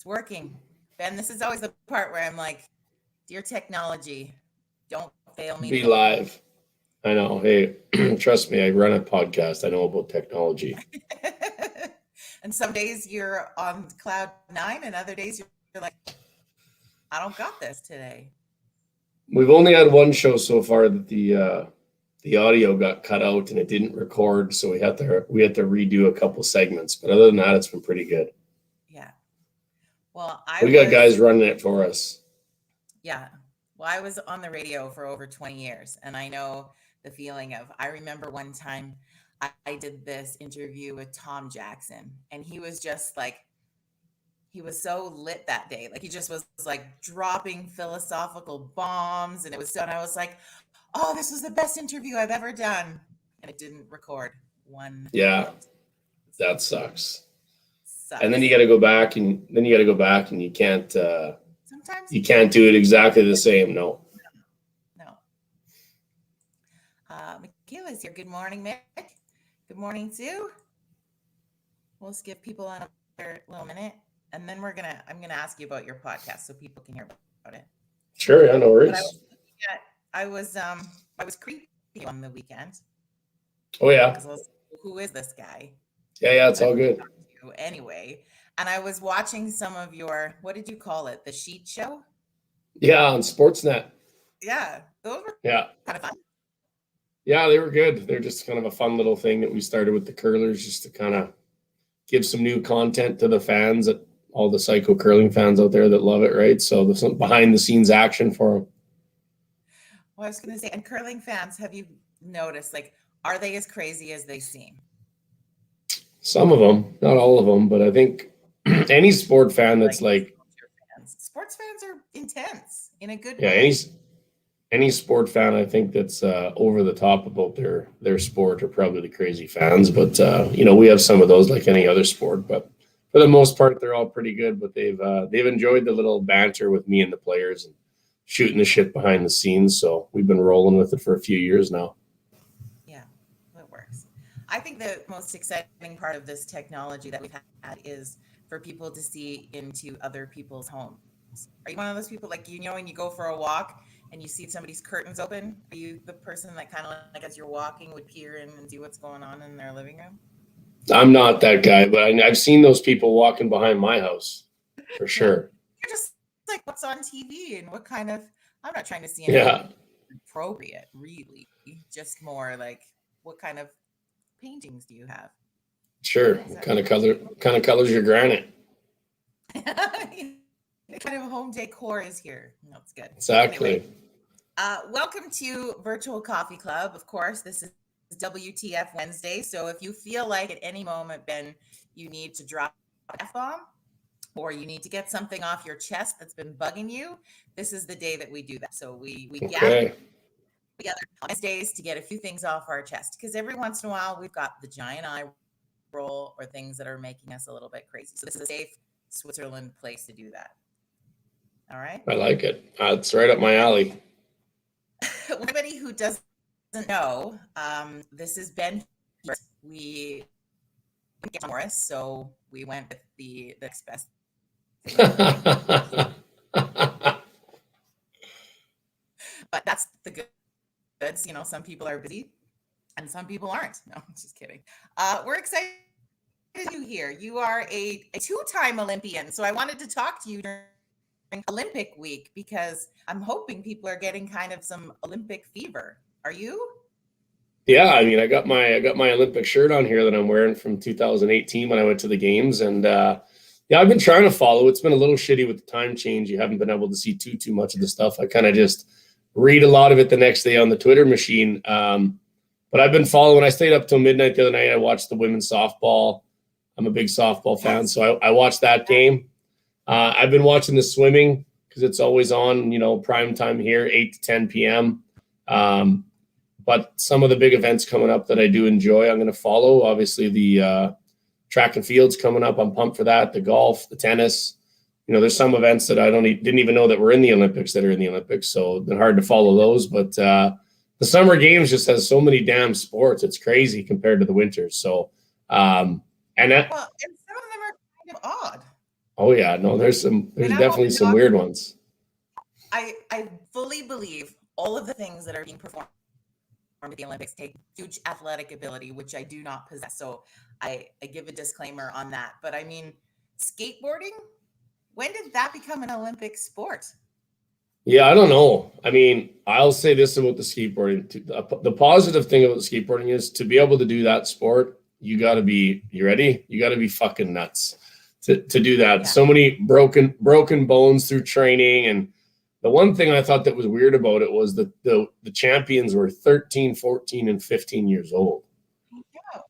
working. Ben, this is always the part where I'm like, dear technology, don't fail me. Be live. I know. Hey, trust me, I run a podcast. I know about technology. And some days you're on cloud nine, and other days you're like, I don't got this today. We've only had one show so far that the audio got cut out and it didn't record, so we had to redo a couple segments. But other than that, it's been pretty good. Yeah. Well, We got guys running it for us. Yeah. Well, I was on the radio for over 20 years, and I know the feeling of, I remember one time I did this interview with Tom Jackson, and he was just like, he was so lit that day. Like he just was like dropping philosophical bombs, and and I was like, oh, this was the best interview I've ever done. And it didn't record one. Yeah, that sucks. Sucks. And then you got to go back, and you can't. Sometimes you can't do it exactly the same. No. Michaela's here. Good morning, Mick. Good morning, Sue. We'll just give people another little minute, and then I'm gonna ask you about your podcast so people can hear about it. Sure, yeah, no worries. I was creepy on the weekend. Oh yeah. Who is this guy? Yeah, it's all good. Anyway, and I was watching some of your, what did you call it? The Sheet Show? Yeah, on Sportsnet. Yeah, those were kind of fun. Yeah, they were good. They're just kind of a fun little thing that we started with the curlers, just to kind of give some new content to the fans, all the psycho curling fans out there that love it, right? So there's some behind the scenes action for them. Well, I was going to say, and curling fans, have you noticed, like, are they as crazy as they seem? Some of them, not all of them, but I think any sport fan that's sports fans are intense in a good way. Yeah, any sport fan, I think, that's over the top about their sport are probably the crazy fans. But we have some of those like any other sport. But for the most part, they're all pretty good. But they've enjoyed the little banter with me and the players and shooting the shit behind the scenes. So we've been rolling with it for a few years now. Yeah, it works. I think the most exciting part of this technology that we've had is for people to see into other people's homes. Are you one of those people, like, when you go for a walk and you see somebody's curtains open? Are you the person that kind of, like, as you're walking, would peer in and see what's going on in their living room? I'm not that guy, but I've seen those people walking behind my house for sure. You're just like, what's on TV and what kind of, I'm not trying to see anything appropriate, really. Just more like, what kind of paintings do you have? Sure. What kind of colors your granite? Kind of home decor is here. That's good. Exactly. Anyway, welcome to Virtual Coffee Club. Of course, this is WTF Wednesday. So if you feel like at any moment, Ben, you need to drop an F-bomb or you need to get something off your chest that's been bugging you, this is the day that we do that. So we gather together on Wednesdays to get a few things off our chest, because every once in a while we've got the giant eye roll or things that are making us a little bit crazy. So this is a safe Switzerland place to do that. All right. I like it. It's right up my alley. Anybody who doesn't know, this is Ben. We get Morris, so we went with the next best. But that's the goods. Some people are busy and some people aren't. No, I'm just kidding. We're excited you here. You are a two-time Olympian, so I wanted to talk to you during Olympic week, because I'm hoping people are getting kind of some Olympic fever. Are you? Yeah, I mean, I got my Olympic shirt on here that I'm wearing from 2018 when I went to the games, and I've been trying to follow. It's been a little shitty with the time change. You haven't been able to see too much of the stuff. I kind of just read a lot of it the next day on the Twitter machine. But I've been following. I stayed up till midnight the other night. I watched the women's softball. I'm a big softball fan, so I watched that game. I've been watching the swimming because it's always on, prime time here, 8 to 10 p.m. But some of the big events coming up that I do enjoy, I'm going to follow. Obviously, the track and field's coming up. I'm pumped for that. The golf, the tennis. There's some events that didn't even know that were in the Olympics that are in the Olympics. So it's been hard to follow those. But the Summer Games just has so many damn sports. It's crazy compared to the winter. So, and some of them are kind of odd. Oh yeah, no, there's And I'm definitely only some not, weird ones. I fully believe all of the things that are being performed at the Olympics take huge athletic ability, which I do not possess. So I give a disclaimer on that. But I mean, skateboarding, when did that become an Olympic sport? Yeah, I don't know. I mean, I'll say this about the skateboarding. The positive thing about skateboarding is to be able to do that sport, you ready? You got to be fucking nuts to do that. Yeah. So many broken bones through training. And the one thing I thought that was weird about it was that the champions were 13, 14, and 15 years old. Yeah.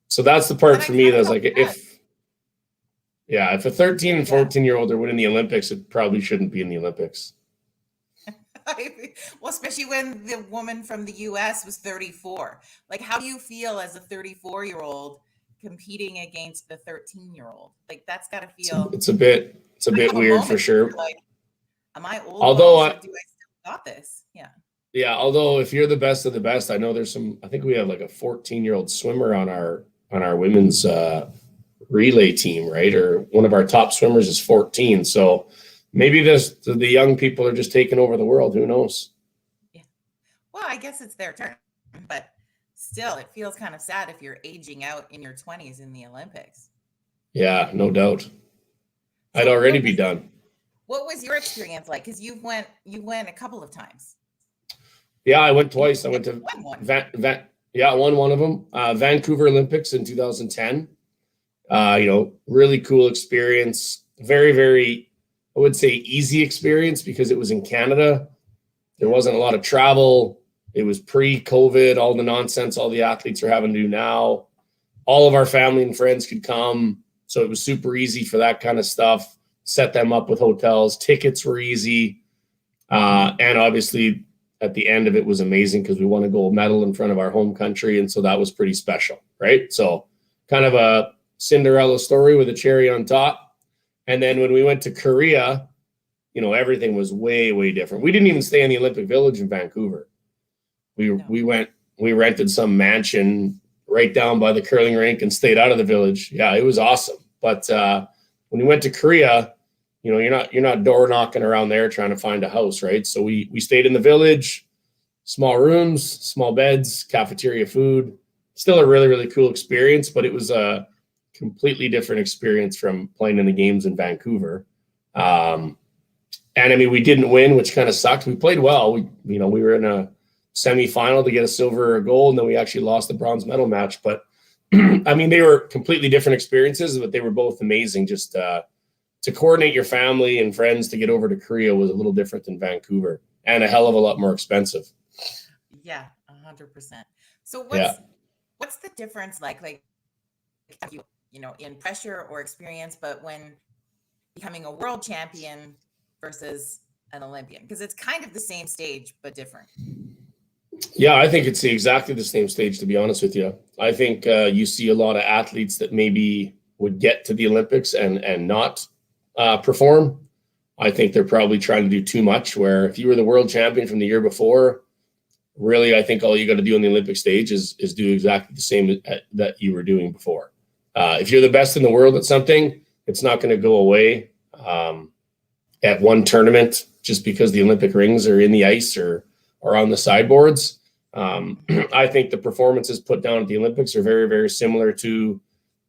So that's the part And I for me kind of that's felt like, bad. if a 13 and Yeah. 14-year-old are winning the Olympics, it probably shouldn't be in the Olympics. Well, especially when the woman from the US was 34. Like, how do you feel as a 34-year-old competing against the 13-year-old? Like, that's got to feel. It's a I bit have a weird for moment where sure. you're like, am I old Although balls or I, do I still got this? Yeah. Yeah, although if you're the best of the best, I know I think we have like a 14-year-old swimmer on our women's relay team, right? Or one of our top swimmers is 14. So maybe the young people are just taking over the world. Who knows? Yeah. Well, I guess it's their turn, but still, it feels kind of sad if you're aging out in your 20s in the Olympics. Yeah, no doubt. I'd So, already be done. what was your experience like? Because you went a couple of times. Yeah, I went And twice. I you went to won one. I won one of them. Vancouver Olympics in 2010. Really cool experience. Very, very, I would say easy experience because it was in Canada. There wasn't a lot of travel. It was pre-COVID, all the nonsense all the athletes are having to do now. All of our family and friends could come. So it was super easy for that kind of stuff. Set them up with hotels. Tickets were easy. And obviously, at the end of it was amazing because we won a gold medal in front of our home country. And so that was pretty special, right? So kind of a Cinderella story with a cherry on top. And then when we went to Korea, everything was way, way different. We didn't even stay in the Olympic Village in Vancouver. We rented some mansion right down by the curling rink and stayed out of the village. Yeah, it was awesome. But when we went to Korea, you're not door knocking around there trying to find a house, right? So we stayed in the village, small rooms, small beds, cafeteria food. Still a really, really cool experience, but it was a completely different experience from playing in the games in Vancouver. And I mean, we didn't win, which kind of sucked. We played well. We were in a semifinal to get a silver or a gold, and then we actually lost the bronze medal match. But I mean, they were completely different experiences, but they were both amazing. Just to coordinate your family and friends to get over to Korea was a little different than Vancouver and a hell of a lot more expensive. Yeah, 100%. So Yeah. what's the difference like in pressure or experience, but when becoming a world champion versus an Olympian? Because it's kind of the same stage, but different. Yeah, I think it's exactly the same stage, to be honest with you. I think you see a lot of athletes that maybe would get to the Olympics and not perform. I think they're probably trying to do too much, where if you were the world champion from the year before, really, I think all you got to do on the Olympic stage is do exactly the same that you were doing before. If you're the best in the world at something, it's not going to go away at one tournament just because the Olympic rings are in the ice or on the sideboards. I think the performances put down at the Olympics are very, very similar to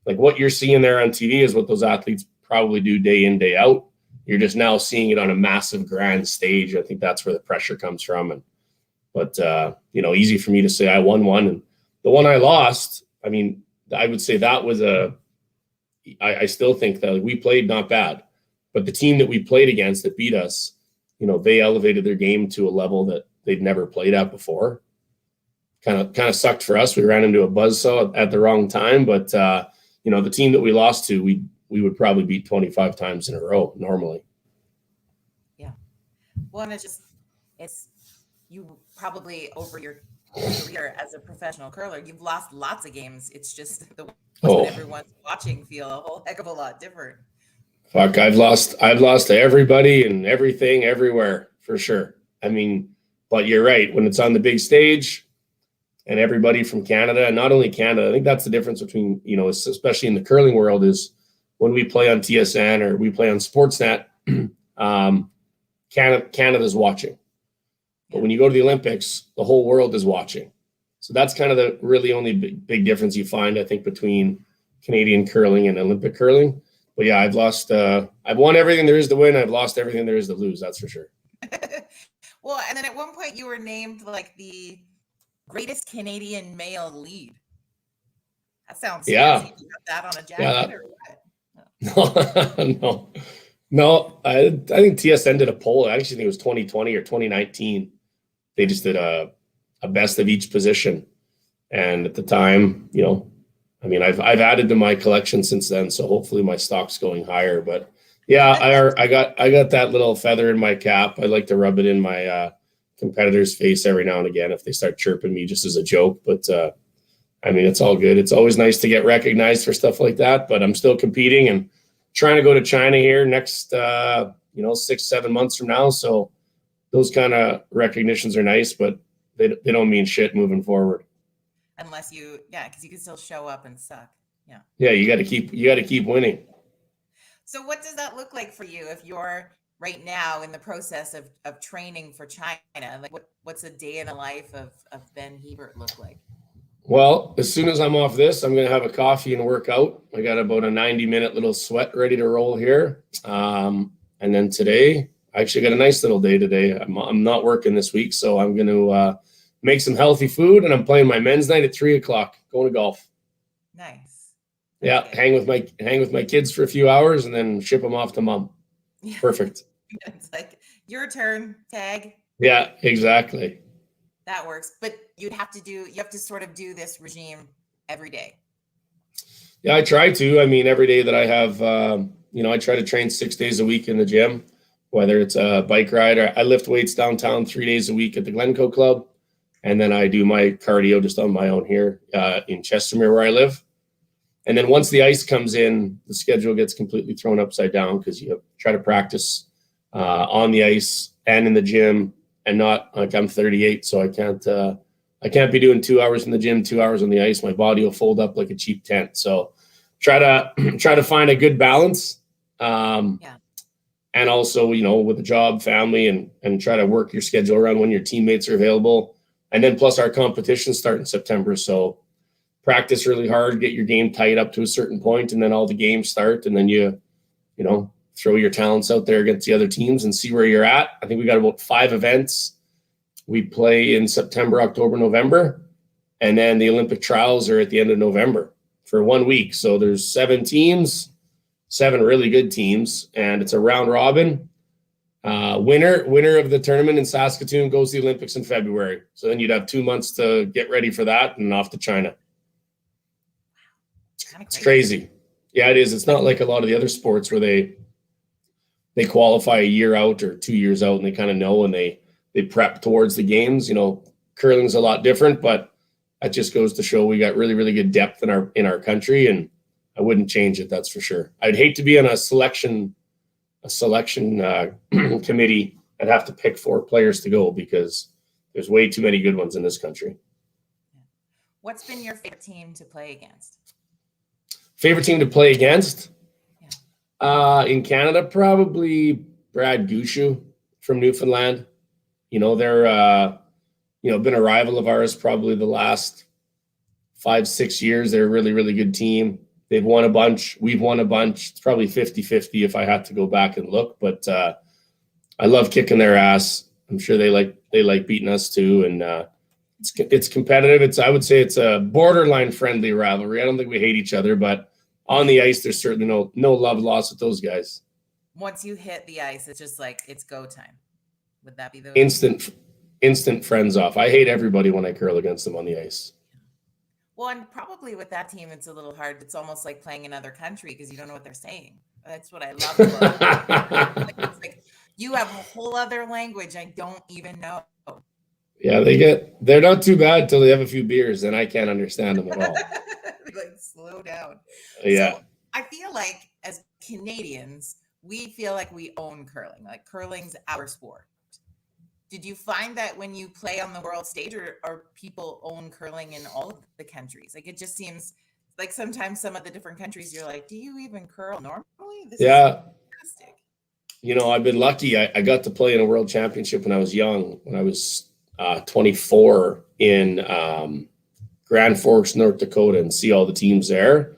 like what you're seeing there on TV is what those athletes probably do day in, day out. You're just now seeing it on a massive grand stage. I think that's where the pressure comes from. But easy for me to say I won one, and the one I lost, I mean, I would say that was I still think that we played not bad, but the team that we played against that beat us, they elevated their game to a level that they'd never played at before. Kind of sucked for us. We ran into a buzzsaw at the wrong time, but the team that we lost to, we would probably beat 25 times in a row normally. Yeah. Well, and it's you probably over your career as a professional curler, you've lost lots of games. It's just the ones that everyone's watching feel a whole heck of a lot different. Fuck, I've lost to everybody and everything everywhere for sure. I mean, but you're right. When it's on the big stage and everybody from Canada, and not only Canada, I think that's the difference between, especially in the curling world is when we play on TSN or we play on Sportsnet, Canada's watching. But when you go to the Olympics, the whole world is watching. So that's kind of the really only big difference you find, I think, between Canadian curling and Olympic curling. But yeah, I've won everything there is to win. I've lost everything there is to lose. That's for sure. Well, and then at one point you were named like the greatest Canadian male lead. That sounds fancy. You got that on a jacket or what? No. I think TSN did a poll. I actually think it was 2020 or 2019. They just did a best of each position. And at the time, I mean, I've added to my collection since then, so hopefully my stock's going higher. But yeah, I got that little feather in my cap. I like to rub it in my competitor's face every now and again if they start chirping me just as a joke. But I mean, it's all good. It's always nice to get recognized for stuff like that. But I'm still competing and trying to go to China here next 6-7 months from now. So those kind of recognitions are nice, but they don't mean shit moving forward. Unless because you can still show up and suck. Yeah. Yeah, you got to keep winning. So what does that look like for you if you're right now in the process of training for China? Like what's a day in the life of Ben Hebert look like? Well, as soon as I'm off this, I'm going to have a coffee and work out. I got about a 90-minute little sweat ready to roll here. And then today, I actually got a nice little day today. I'm not working this week, so I'm going to make some healthy food, and I'm playing my men's night at 3:00, going to golf. Nice. Yeah, okay. hang with my kids for a few hours and then ship them off to mom. Yeah. Perfect. It's like your turn, tag. Yeah, exactly. That works. But you have to sort of do this regime every day. Yeah, I try to. I mean, every day that I have, I try to train 6 days a week in the gym, whether it's a bike ride or I lift weights downtown 3 days a week at the Glencoe Club. And then I do my cardio just on my own here in Chestermere where I live. And then once the ice comes in, the schedule gets completely thrown upside down because you try to practice on the ice and in the gym, and not like I'm 38, so I can't be doing 2 hours in the gym, 2 hours on the ice. My body will fold up like a cheap tent. So try to find a good balance. And also, with a job, family, and try to work your schedule around when your teammates are available. And then plus our competitions start in September. So practice really hard, get your game tight up to a certain point, and then all the games start. And then you throw your talents out there against the other teams and see where you're at. I think we got about 5 events. We play in September, October, November. And then the Olympic trials are at the end of November for 1 week. So there's 7 teams, 7 really good teams, and it's a round robin. Winner of the tournament in Saskatoon goes to the Olympics in February. So then you'd have 2 months to get ready for that and off to China. It's crazy. Yeah, it is. It's not like a lot of the other sports where they qualify a year out or 2 years out and they kind of know and they prep towards the games. Curling's a lot different, but that just goes to show we got really, really good depth in our country, and I wouldn't change it. That's for sure. I'd hate to be on a selection committee and have to pick 4 players to go because there's way too many good ones in this country. What's been your favorite team to play against? Favorite team to play against? In Canada, probably Brad Gushu from Newfoundland. They're been a rival of ours probably the last 5-6 years. They're a really, really good team. They've won a bunch. We've won a bunch. It's probably 50-50 if I had to go back and look, but I love kicking their ass. I'm sure they like beating us too. And it's competitive. I would say it's a borderline friendly rivalry. I don't think we hate each other, but on the ice, there's certainly no love lost with those guys. Once you hit the ice, it's just like it's go time. Would that be the instant friends off? I hate everybody when I curl against them on the ice. Well, and probably with that team, it's a little hard. It's almost like playing another country because you don't know what they're saying. That's what I love about it. It's like you have a whole other language I don't even know. Yeah, they're not too bad till they have a few beers, and I can't understand them at all. Like, slow down. Yeah. So I feel like as Canadians, we feel like we own curling. Like curling's our sport. Did you find that when you play on the world stage, or people own curling in all of the countries? Like it just seems like sometimes some of the different countries, you're like, do you even curl normally? This is Yeah. fantastic. I've been lucky. I got to play in a world championship when I was young, when I was 24 in Grand Forks, North Dakota, and see all the teams there.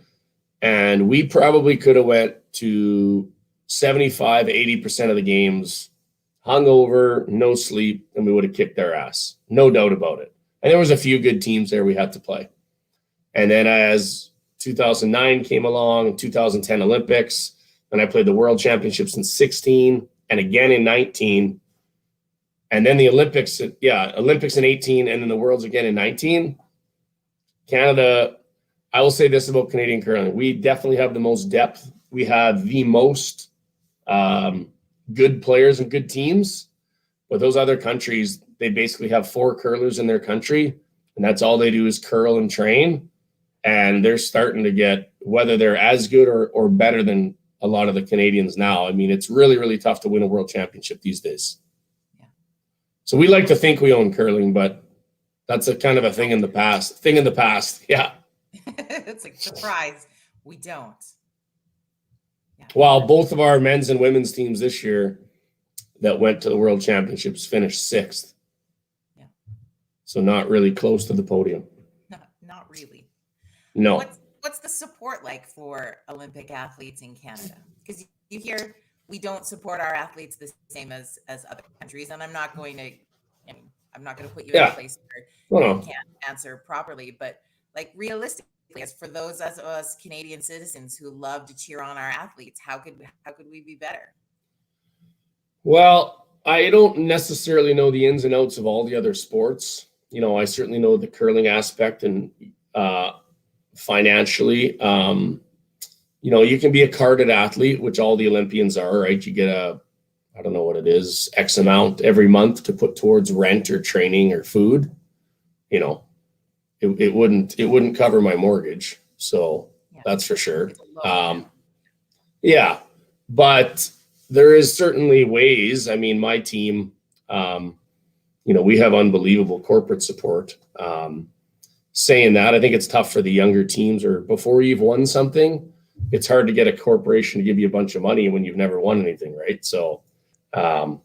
And we probably could have went to 75, 80% of the games hungover, no sleep, and we would have kicked their ass. No doubt about it. And there was a few good teams there we had to play. And then as 2009 came along, 2010 Olympics, and I played the World Championships in 16 and again in 19. And then the Olympics in 18, and then the Worlds again in 19. Canada, I will say this about Canadian curling. We definitely have the most depth. We have the most good players and good teams. But those other countries, they basically have 4 curlers in their country, and that's all they do is curl and train. And they're starting to get, whether they're as good or better than a lot of the Canadians now. I mean, it's really, really tough to win a world championship these days. Yeah. So we like to think we own curling, but that's a kind of a thing in the past. Yeah. It's like, surprise, we don't. Yeah. Well, both of our men's and women's teams this year that went to the world championships finished 6th. Yeah. So not really close to the podium. Not really. No. What's the support like for Olympic athletes in Canada? Because you hear we don't support our athletes the same as other countries, and I'm not going to put you in a place where you can't answer properly. But like realistically, as for those of us Canadian citizens who love to cheer on our athletes, how could we be better? Well, I don't necessarily know the ins and outs of all the other sports. I certainly know the curling aspect and financially. You can be a carded athlete, which all the Olympians are, right? You get I don't know what it is, X amount every month to put towards rent or training or food. It wouldn't cover my mortgage. So that's for sure. Yeah, but there is certainly ways. I mean, my team, we have unbelievable corporate support. Saying that, I think it's tough for the younger teams, or before you've won something, it's hard to get a corporation to give you a bunch of money when you've never won anything, right? So as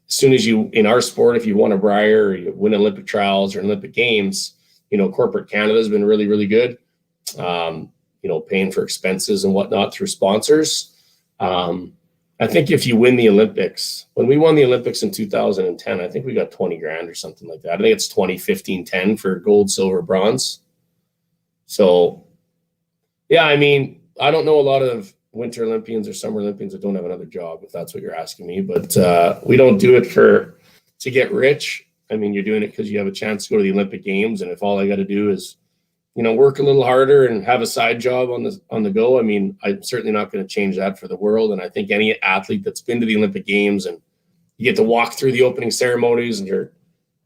soon as in our sport, if you won a Brier or you win Olympic trials or Olympic games, corporate Canada has been really, really good, paying for expenses and whatnot through sponsors. I think if you win the Olympics, when we won the Olympics in 2010, I think we got 20 grand or something like that. I think it's 20, 15, 10 for gold, silver, bronze. So, yeah, I mean, I don't know a lot of Winter Olympians or Summer Olympians that don't have another job, if that's what you're asking me. But we don't do it to get rich. I mean, you're doing it because you have a chance to go to the Olympic Games. And if all I got to do is work a little harder and have a side job on the go. I mean, I'm certainly not going to change that for the world. And I think any athlete that's been to the Olympic Games and you get to walk through the opening ceremonies and your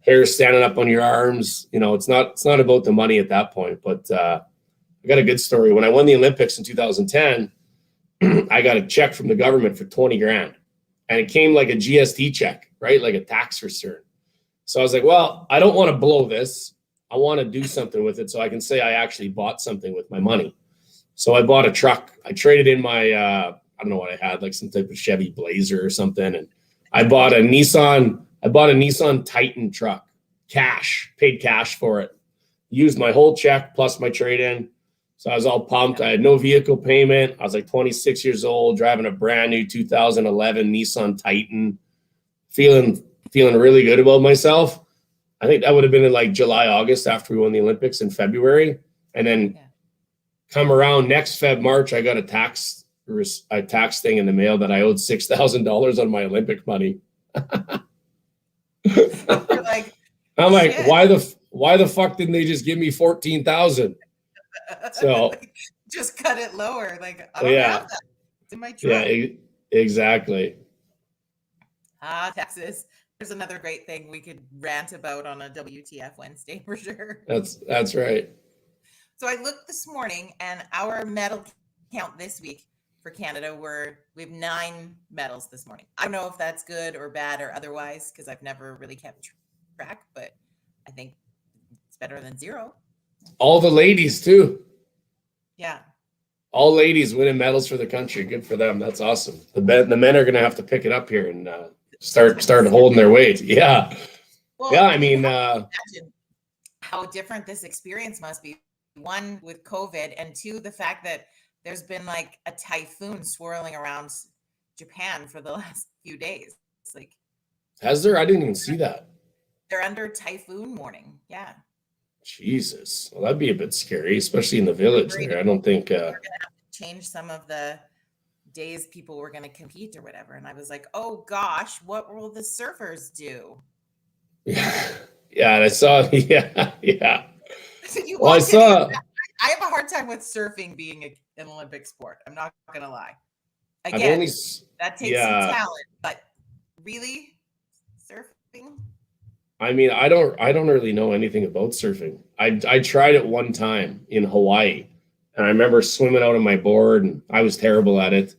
hair standing up on your arms, it's not about the money at that point. But I got a good story. When I won the Olympics in 2010, I got a check from the government for 20 grand, and it came like a GST check, right? Like a tax return. So I was like, well, I don't want to blow this. I want to do something with it so I can say I actually bought something with my money. So I bought a truck. I traded in my, I don't know what I had, like some type of Chevy Blazer or something. And I bought a Nissan Titan truck, paid cash for it. Used my whole check plus my trade-in. So I was all pumped. I had no vehicle payment. I was like 26 years old, driving a brand new 2011 Nissan Titan, feeling really good about myself. I think that would have been in like July, August after we won the Olympics in February. And then come around next March, I got a tax thing in the mail that I owed $6,000 on my Olympic money. I'm like, why the fuck didn't they just give me 14,000? So just cut it lower. Like, I don't have that. It's in my truck. Yeah, exactly. Texas. There's another great thing we could rant about on a WTF Wednesday for sure. That's right. So I looked this morning, and our medal count this week for Canada we have 9 medals this morning. I don't know if that's good or bad or otherwise, because I've never really kept track, but I think it's better than 0. All the ladies too. Yeah. All ladies winning medals for the country. Good for them. That's awesome. The men are going to have to pick it up here and start holding their weight. Yeah. Well, Yeah. I mean, you have to Uh, imagine how different this experience must be. One, with COVID, and two, the fact that there's been like a typhoon swirling around Japan for the last few days. It's like has there? I didn't even see that. they're under typhoon warning. Yeah. Jesus. Well, that'd be a bit scary, especially in the They were village worried there. I don't think. they're going to have to change some of the days people were going to compete or whatever. And I was like, oh gosh, what will the surfers do? Yeah. Yeah. And I saw. Yeah. Yeah. You Well, I watch any of saw. that. I have a hard time with surfing being an Olympic sport. I'm not going to lie. I've only. Again, that takes some Yeah. talent, but really, surfing? I mean, I don't really know anything about surfing. I tried it one time in Hawaii, and I remember swimming out on my board, and I was terrible at it.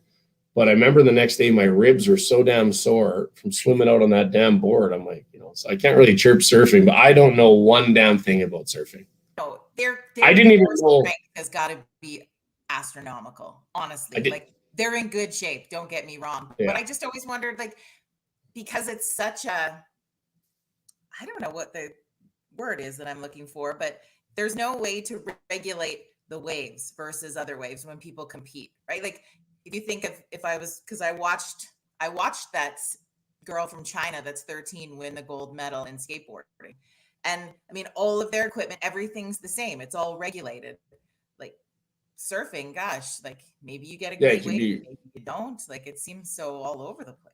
But I remember the next day my ribs were so damn sore from swimming out on that damn board. I'm like, so I can't really chirp surfing, but I don't know one damn thing about surfing. No, their I didn't even know. strength has got to be astronomical, honestly. Like they're in good shape, don't get me wrong. Yeah. But I just always wondered, like, because it's such a, I don't know what the word is that I'm looking for, but there's no way to regulate the waves versus other waves when people compete, right? Like if you think of, if I was, because I watched that girl from China that's 13 win the gold medal in skateboarding. And I mean, all of their equipment, everything's the same. It's all regulated. Like surfing, gosh, like maybe you get a great wave, maybe you don't. Like it seems so all over the place.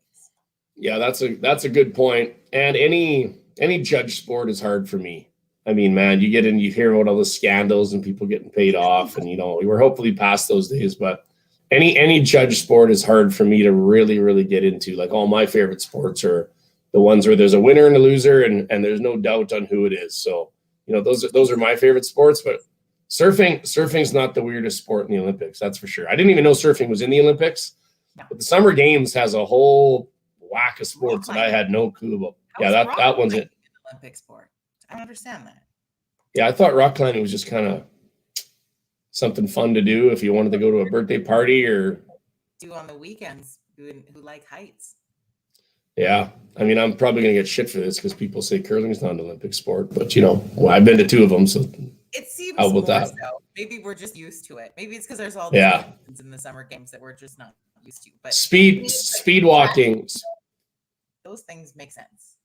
Yeah, that's a good point. And any judge sport is hard for me. I mean, man, you get in, you hear about all the scandals and people getting paid off, and we're hopefully past those days. But any judge sport is hard for me to really get into. Like all my favorite sports are the ones where there's a winner and a loser, and there's no doubt on who it is. So those are my favorite sports. But surfing's not the weirdest sport in the Olympics, that's for sure. I didn't even know surfing was in the Olympics. No. But the Summer Games has a whole whack of sports that I had no clue about. Yeah, that one's it. Olympic sport. I don't understand that. Yeah, I thought rock climbing was just kind of something fun to do if you wanted to go to a birthday party or do on the weekends who like heights. Yeah, I mean, I'm probably going to get shit for this because people say curling is not an Olympic sport, but I've been to two of them, so it seems more that? So. Maybe we're just used to it. Maybe it's because there's all these things in the Summer Games that we're just not used to. But speed walking, those things make sense.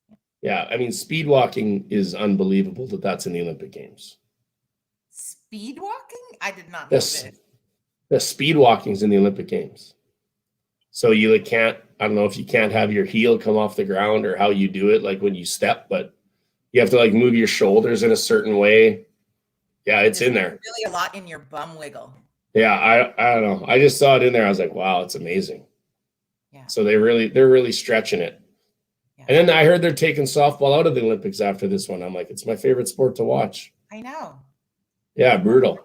Yeah, I mean, speed walking is unbelievable that's in the Olympic Games. Speed walking? I did not know this. The speed walking's in the Olympic Games. So you can't, I don't know if you can't have your heel come off the ground or how you do it, like when you step, but you have to like move your shoulders in a certain way. Yeah, it's in there. Really a lot in your bum wiggle. Yeah, I don't know. I just saw it in there. I was like, wow, it's amazing. Yeah. So they're really stretching it. Yeah. And then I heard they're taking softball out of the Olympics after this one. I'm like, it's my favorite sport to watch. I know. Yeah, brutal.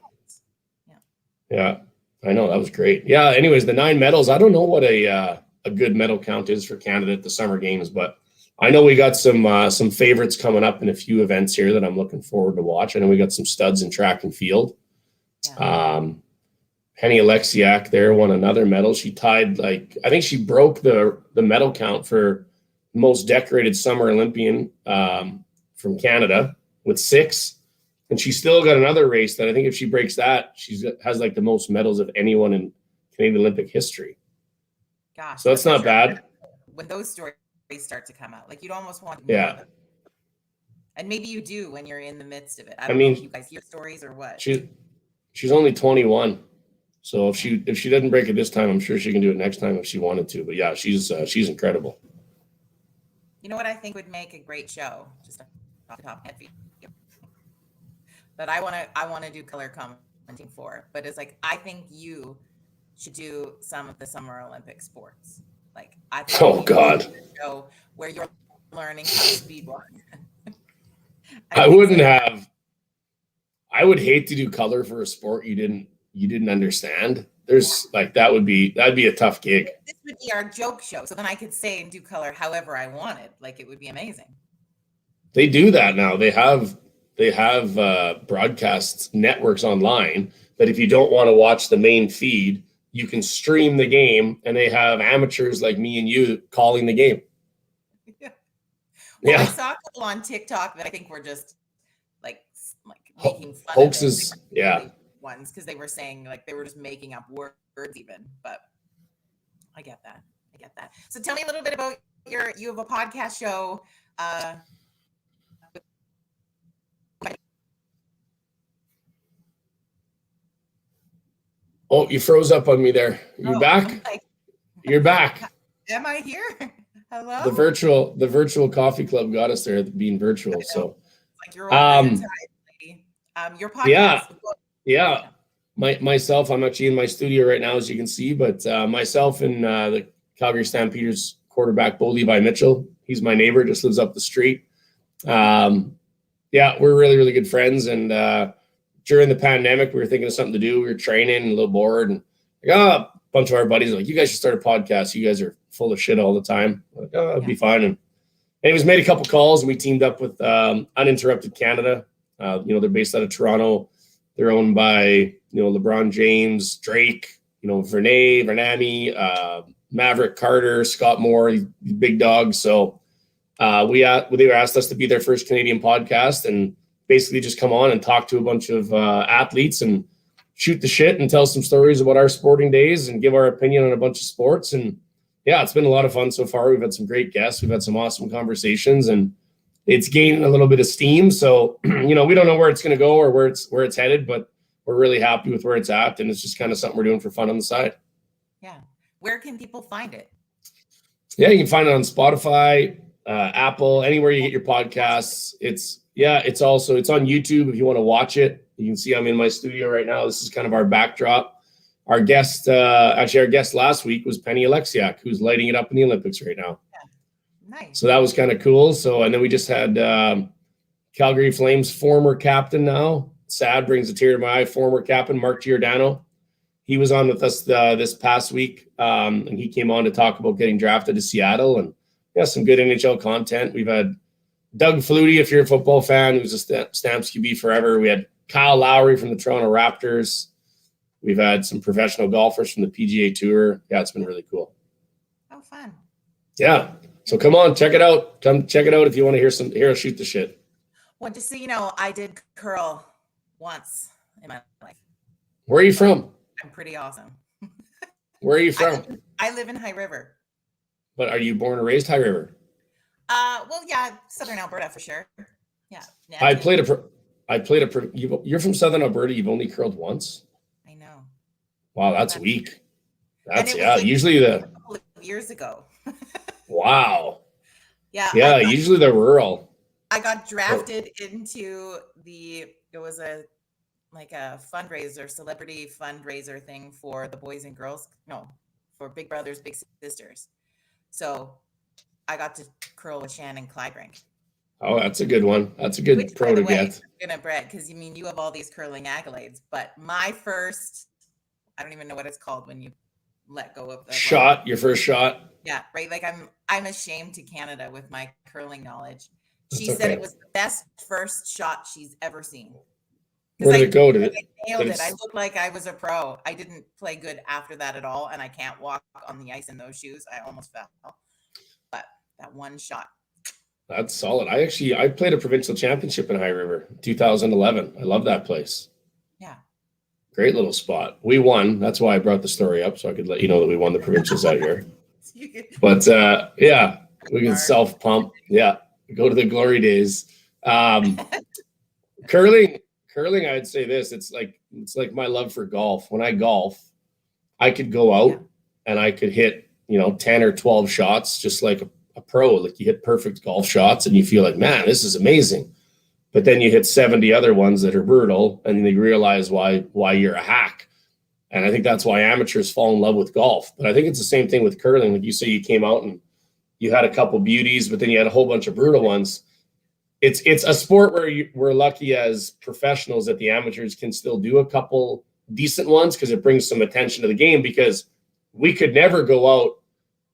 Yeah, I know. That was great. Yeah, anyways, the 9 medals. I don't know what a good medal count is for Canada at the Summer Games, but I know we got some favorites coming up in a few events here that I'm looking forward to watch. I know we got some studs in track and field. Yeah. Penny Alexiak there won another medal. She tied, I think she broke the medal count for most decorated summer Olympian from Canada with 6. And she still got another race that I think if she breaks that, she has the most medals of anyone in Canadian Olympic history. Gosh. So that's not bad. When those stories start to come out, you'd almost want to know them. And maybe you do when you're in the midst of it. I don't know if you guys hear stories or what. She's only 21. So if she doesn't break it this time, I'm sure she can do it next time if she wanted to. But yeah, she's incredible. You know what I think would make a great show? Just off the top of my head. But I want to do color commenting for. But it's I think you should do some of the Summer Olympic sports. I think oh God, show where you're learning how to speed walk. I wouldn't have. I would hate to do color for a sport you didn't understand. There's that'd be a tough gig. This would be our joke show, so then I could say and do color however I wanted. It would be amazing. They do that now. They have broadcast networks online that if you don't want to watch the main feed, you can stream the game, and they have amateurs like me and you calling the game. Yeah. Well, I saw a couple on TikTok that I think were just like making fun hoaxes. of it. Yeah. Ones, because they were saying like they were just making up words even, but I get that. So tell me a little bit about you have a podcast show. Oh, you froze up on me there. You back? You're back. Am I here? Hello? The virtual coffee club got us there, being virtual. So like you're over the lady. Your podcast. Yeah. Myself, I'm actually in my studio right now, as you can see, but myself and the Calgary Stampeders quarterback, Bo Levi Mitchell, he's my neighbor, just lives up the street. We're really, really good friends. And during the pandemic, we were thinking of something to do. We were training, a little bored, and a bunch of our buddies were like, you guys should start a podcast. You guys are full of shit all the time. I'm like, it'd be fine. And anyways, made a couple calls, and we teamed up with Uninterrupted Canada. They're based out of Toronto. They're owned by, LeBron James, Drake, Vernami, Maverick Carter, Scott Moore, these big dogs. So they asked us to be their first Canadian podcast, and basically just come on and talk to a bunch of athletes and shoot the shit and tell some stories about our sporting days and give our opinion on a bunch of sports. And it's been a lot of fun so far. We've had some great guests. We've had some awesome conversations, and it's gaining a little bit of steam. So, we don't know where it's going to go or where it's headed, but we're really happy with where it's at. And it's just kind of something we're doing for fun on the side. Yeah. Where can people find it? Yeah, you can find it on Spotify, Apple, anywhere you get your podcasts. It's on YouTube if you want to watch it. You can see I'm in my studio right now. This is kind of our backdrop. Our guest last week was Penny Alexiak, who's lighting it up in the Olympics right now. Yeah. Nice. So that was kind of cool. So, and then we just had Calgary Flames former captain now. Sad, brings a tear to my eye, former captain Mark Giordano. He was on with us this past week, and he came on to talk about getting drafted to Seattle, and some good NHL content. We've had Doug Flutie, if you're a football fan, who's a Stamps QB forever. We had Kyle Lowry from the Toronto Raptors. We've had some professional golfers from the PGA Tour. Yeah, it's been really cool. Oh, fun. Yeah. So come on, check it out. Come check it out if you want to hear us shoot the shit. Well, just so you know, I did curl once in my life. Where are you from? I'm pretty awesome. Where are you from? I live in High River. But are you born and raised High River? Well, yeah, Southern Alberta for sure. Yeah. You're from Southern Alberta. You've only curled once. I know. Wow, that's weak. That's usually a couple of years ago. Wow. Yeah. Usually they're rural. I got drafted into it was a fundraiser, celebrity fundraiser thing for the boys and girls. No, for Big Brothers, Big Sisters. So I got to curl with Shannon Clybrink. Oh, that's a good one. That's a good pro to get. Because you have all these curling accolades, but my first, I don't even know what it's called when you let go of the shot. Your first shot. Yeah, right. Like I'm ashamed to Canada with my curling knowledge. She said it was the best first shot she's ever seen. Where did it go? I nailed it. I looked like I was a pro. I didn't play good after that at all, and I can't walk on the ice in those shoes. I almost fell, but that one shot. That's solid. I played a provincial championship in High River, 2011. I love that place. Yeah. Great little spot. We won. That's why I brought the story up, so I could let you know that we won the provincials out here. But we can self pump. Yeah, go to the glory days. Curling. I'd say this. It's like my love for golf. When I golf, I could go out and I could hit 10 or 12 shots just like a pro. Like you hit perfect golf shots and you feel like, man, this is amazing. But then you hit 70 other ones that are brutal, and then you realize why you're a hack. And I think that's why amateurs fall in love with golf. But I think it's the same thing with curling. Like you say, you came out and you had a couple beauties, but then you had a whole bunch of brutal ones. It's a sport where we're lucky as professionals that the amateurs can still do a couple decent ones because it brings some attention to the game, because we could never go out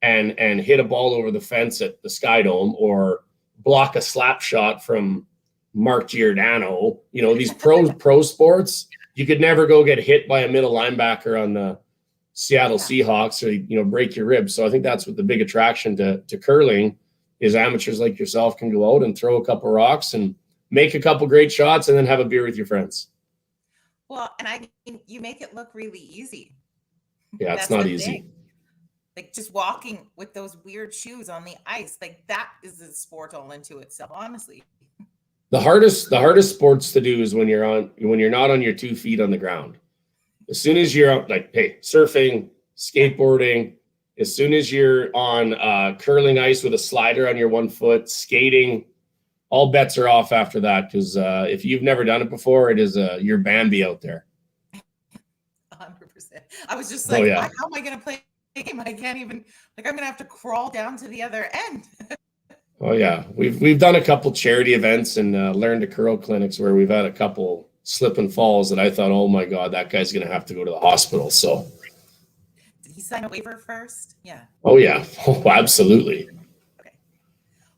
and hit a ball over the fence at the Sky Dome or block a slap shot from Mark Giordano. These pro sports, you could never go get hit by a middle linebacker on the Seattle Seahawks or, break your ribs. So I think that's what the big attraction to curling is. Amateurs like yourself can go out and throw a couple rocks and make a couple great shots and then have a beer with your friends. Well, and I mean, you make it look really easy. Yeah, it's not easy. Like just walking with those weird shoes on the ice, like that is a sport all into itself, honestly. The hardest sports to do is when you're not on your 2 feet on the ground. As soon as you're out, like, hey, surfing, skateboarding, as soon as you're on curling ice with a slider on your 1 foot, skating, all bets are off after that. Because if you've never done it before, it is you're Bambi out there. 100%. I was just like, oh, yeah. How am I going to play a game? I can't even, like, I'm going to have to crawl down to the other end. Oh yeah, we've done a couple charity events and learn to curl clinics where we've had a couple slip and falls that I thought, oh my God, that guy's going to have to go to the hospital. So, did he sign a waiver first? Yeah. Oh yeah, oh, absolutely. Okay.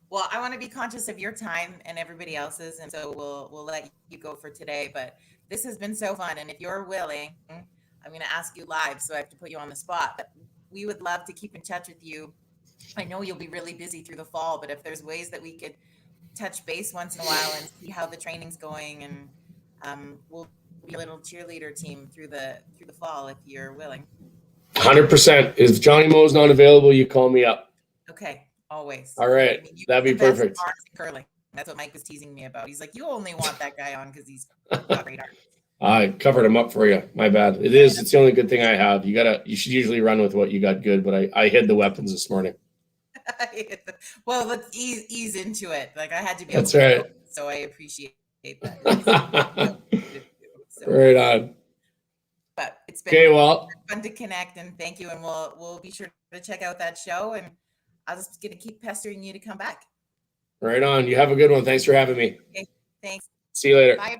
Well, I want to be conscious of your time and everybody else's, and so we'll let you go for today. But this has been so fun, and if you're willing, I'm going to ask you live, so I have to put you on the spot. But we would love to keep in touch with you. I know you'll be really busy through the fall, but if there's ways that we could touch base once in a while and see how the training's going, and we'll be a little cheerleader team through the fall if you're willing. 100%. If Johnny Mo's not available, you call me up. Okay, always. All right, that'd be perfect. Curling. That's what Mike was teasing me about. He's like, you only want that guy on because he's got great arms. I covered him up for you. My bad. It's the only good thing I have. You should usually run with what you got good, but I hid the weapons this morning. Well, let's ease into it. Like I had to be. That's right. So I appreciate that. So, right on. But it's been fun to connect, and thank you. And we'll be sure to check out that show. And I was just gonna keep pestering you to come back. Right on. You have a good one. Thanks for having me. Okay, thanks. See you later. Bye.